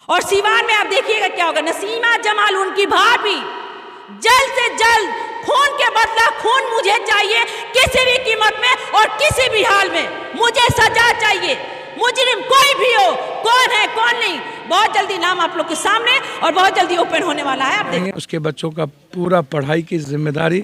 और सिवान में आप देखिएगा क्या होगा। नसीमा जमाल उनकी भाभी जल्द से जल्द खून के बदला खून मुझे चाहिए, किसी भी कीमत में और किसी भी हाल में मुझे सजा चाहिए। मुजरिम कोई भी हो, कौन है कौन नहीं, बहुत जल्दी नाम आप लोग के सामने और बहुत जल्दी ओपन होने वाला है। आप देखिए उसके बच्चों का पूरा पढ़ाई की जिम्मेदारी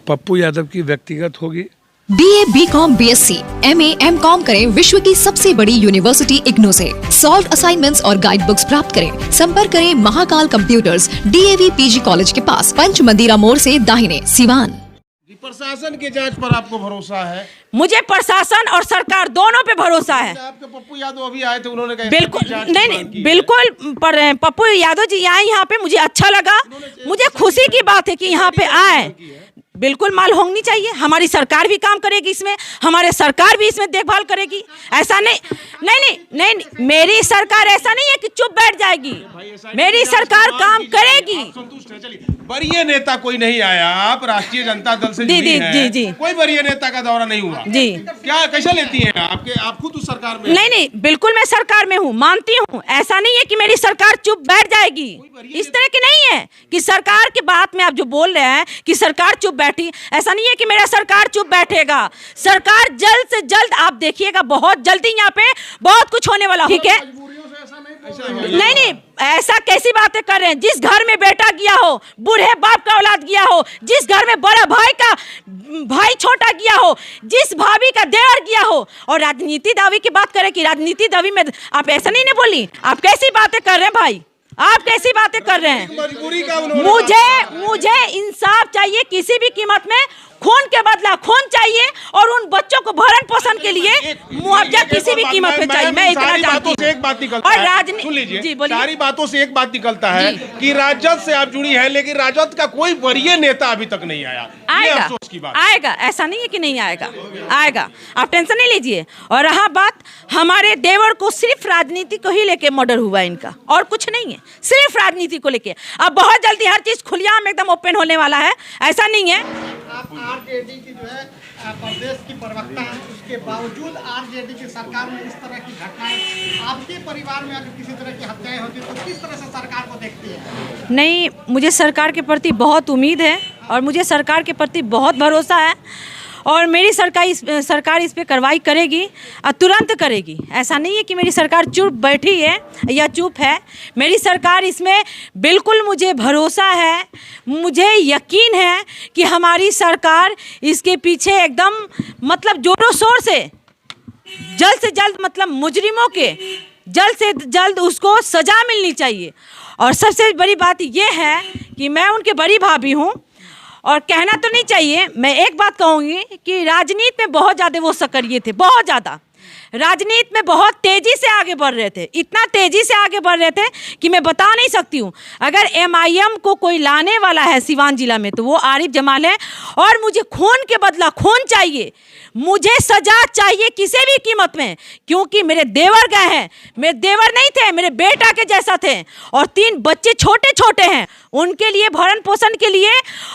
पप्पू यादव की व्यक्तिगत होगी। BA, BCom, BSc, MA, MCom करें विश्व की सबसे बड़ी यूनिवर्सिटी इग्नू से। सॉल्व असाइनमेंट्स और गाइड बुक्स प्राप्त करें। संपर्क करें Mahakal computers, DAV PG college के पास, पंच मंदिरा मोड़ से दाहिने, सिवान। प्रशासन की जांच पर आपको भरोसा है? मुझे प्रशासन और सरकार दोनों पे भरोसा है। आपके पप्पू यादव अभी आए थे, उन्होंने कहा बिल्कुल नहीं बिल्कुल पप्पू यादव जी आए यहाँ पे, मुझे अच्छा लगा, मुझे खुशी की बात है कि यहाँ पे आए। बिल्कुल माल होनी चाहिए, हमारी सरकार भी काम करेगी इसमें, हमारे सरकार भी इसमें देखभाल करेगी। ऐसा नहीं, मेरी सरकार ऐसा नहीं है कि चुप बैठ जाएगी, मेरी सरकार काम करेगी। संतुष्ट है? चलिए, वरीय नेता कोई नहीं आया, आप राष्ट्रीय जनता दल से जुड़ी हैं। जी। कोई वरीय नेता का दौरा नहीं हुआ जी। क्या कैसे लेती हैं आप खुद उस सरकार में? नहीं, बिल्कुल मैं सरकार में हूँ, मानती हूँ। ऐसा नहीं है कि मेरी सरकार चुप बैठ जाएगी, इस तरह की नहीं है कि सरकार की बात में आप जो बोल रहे हैं कि सरकार चुप बैठी, ऐसा नहीं है कि मेरा सरकार चुप बैठेगा। सरकार जल्द से जल्द, आप देखिएगा बहुत जल्दी यहाँ पे बहुत कुछ होने वाला, ठीक है? नहीं, ऐसा कैसी बातें कर रहे हैं? जिस घर में बेटा गया हो, बूढ़े बाप का औलाद गया हो, जिस घर में बड़ा भाई छोटा गया हो, जिस भाभी का देवर गया हो, और राजनीति दावी की बात करें कि राजनीति दावी में आप ऐसा नहीं बोली। आप कैसी बातें कर रहे हैं भाई, आप कैसी बातें कर रहे हैं? मजबूरी का मुझे इंसाफ चाहिए, किसी भी कीमत में खून के बदला खून चाहिए, और उन बच्चों को भरण पोषण के लिए मुआवजा किसी भी कीमत पे चाहिए। मैं इतना जानती हूँ। एक बात निकलता है, सुन लीजिए, सारी बातों से एक बात निकलता है कि राजद से आप जुड़ी है, लेकिन राजद का कोई वरीय नेता अभी तक नहीं आया। आएगा, अफसोस की बात। आएगा, ऐसा नहीं है कि नहीं आएगा, आएगा, आप टेंशन नहीं लीजिए। और रहा बात, हमारे देवर को सिर्फ राजनीति को ही लेके मर्डर हुआ इनका, और कुछ नहीं है, सिर्फ राजनीति को लेके। अब बहुत जल्दी हर चीज खुलेआम एकदम ओपन होने वाला है, ऐसा नहीं है। आप आरजेडी की जो है प्रदेश की प्रवक्ता है, उसके बावजूद आरजेडी की सरकार में इस तरह की घटनाएं, आपके परिवार में अगर किसी तरह की हत्याएं होती तो किस तरह से सरकार को देखती है? नहीं, मुझे सरकार के प्रति बहुत उम्मीद है और मुझे सरकार के प्रति बहुत भरोसा है, और मेरी सरकार इस पे कार्रवाई करेगी और तुरंत करेगी। ऐसा नहीं है कि मेरी सरकार चुप बैठी है या चुप है, मेरी सरकार इसमें बिल्कुल, मुझे भरोसा है, मुझे यकीन है कि हमारी सरकार इसके पीछे एकदम मतलब जोरों शोर से जल्द मतलब मुजरिमों के जल्द से जल्द उसको सज़ा मिलनी चाहिए। और सबसे बड़ी बात यह है कि मैं उनके बड़ी भाभी हूँ, और कहना तो नहीं चाहिए, मैं एक बात कहूँगी कि राजनीति में बहुत ज़्यादा वो सक्रिय थे, बहुत ज़्यादा राजनीति में बहुत तेज़ी से आगे बढ़ रहे थे, इतना तेज़ी से आगे बढ़ रहे थे कि मैं बता नहीं सकती हूँ। अगर MIM को कोई लाने वाला है सिवान जिला में तो वो आरिफ जमाल है, और मुझे खून के बदला खून चाहिए, मुझे सजा चाहिए किसी भी कीमत में, क्योंकि मेरे देवर गए हैं, मेरे देवर नहीं थे, मेरे बेटा के जैसा थे, और 3 बच्चे छोटे छोटे हैं, उनके लिए भरण पोषण के लिए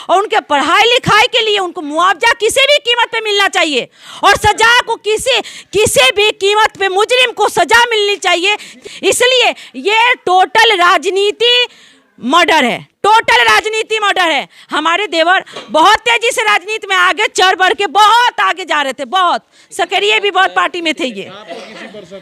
और उनके पढ़ाई लिखाई के लिए उनको मुआवजा किसी भी कीमत पे मिलना चाहिए, और सजा को किसी भी कीमत पे मुजरिम को सजा मिलनी चाहिए। इसलिए ये टोटल राजनीति मर्डर है, टोटल राजनीति मर्डर है। हमारे देवर बहुत तेजी से राजनीति में आगे चढ़ बढ़ के बहुत आगे जा रहे थे, बहुत सक्रिय भी बहुत पार्टी में थे। ये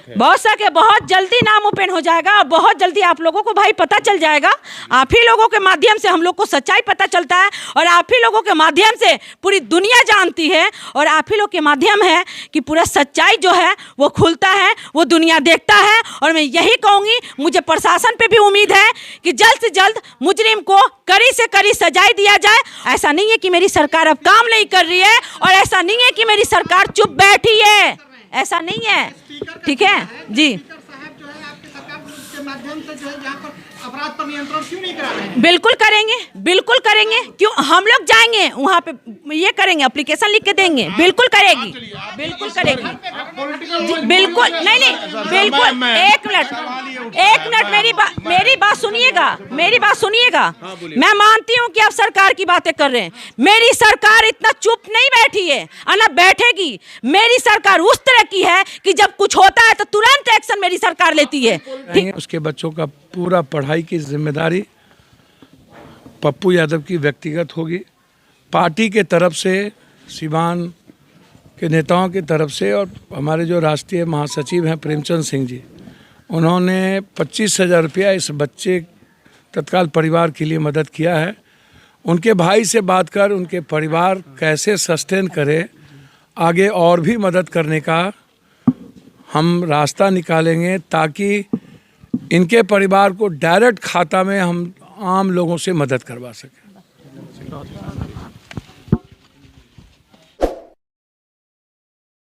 बहुत सके, बहुत जल्दी नाम ओपन हो जाएगा, और बहुत जल्दी आप लोगों को भाई पता चल जाएगा। आप ही लोगों के माध्यम से हम लोग को सच्चाई पता चलता है, और आप ही लोगों के माध्यम से पूरी दुनिया जानती है, और आप ही लोग के माध्यम है कि पूरा सच्चाई जो है वो खुलता है, वो दुनिया देखता है। और मैं यही कहूँगी, मुझे प्रशासन पे भी उम्मीद है कि जल्द से जल्द मुजरिम को कड़ी से कड़ी सजाएं दिया जाए। ऐसा नहीं है कि मेरी सरकार अब काम नहीं कर रही है, और ऐसा नहीं है कि मेरी सरकार चुप बैठी है, ऐसा नहीं है, ठीक है जी। अपराध पर नियंत्रण क्यों नहीं करा रहे हैं? बिल्कुल करेंगे, बिल्कुल करेंगे, क्यों हम लोग जाएंगे वहाँ पे, ये करेंगे, एप्लीकेशन लिख के देंगे, बिल्कुल करेगी, बिल्कुल करेगी, बिल्कुल नहीं, बिल्कुल। एक मिनट मेरी बात सुनिएगा। मैं मानती हूँ कि आप सरकार की बातें कर रहे हैं। मेरी सरकार इतना चुप नहीं बैठी है और न बैठेगी। मेरी सरकार उस तरह की है कि जब कुछ होता है तो तुरंत एक्शन मेरी सरकार लेती है। उसके बच्चों का पूरा पढ़ाई की जिम्मेदारी पप्पू यादव की व्यक्तिगत होगी। पार्टी के तरफ से, सिवान के नेताओं की तरफ से और हमारे जो राष्ट्रीय महासचिव हैं प्रेमचंद सिंह जी, उन्होंने 25,000 रुपया इस बच्चे तत्काल परिवार के लिए मदद किया है। उनके भाई से बात कर उनके परिवार कैसे सस्टेन करे, आगे और भी मदद करने का हम रास्ता निकालेंगे ताकि इनके परिवार को डायरेक्ट खाता में हम आम लोगों से मदद करवा सकें।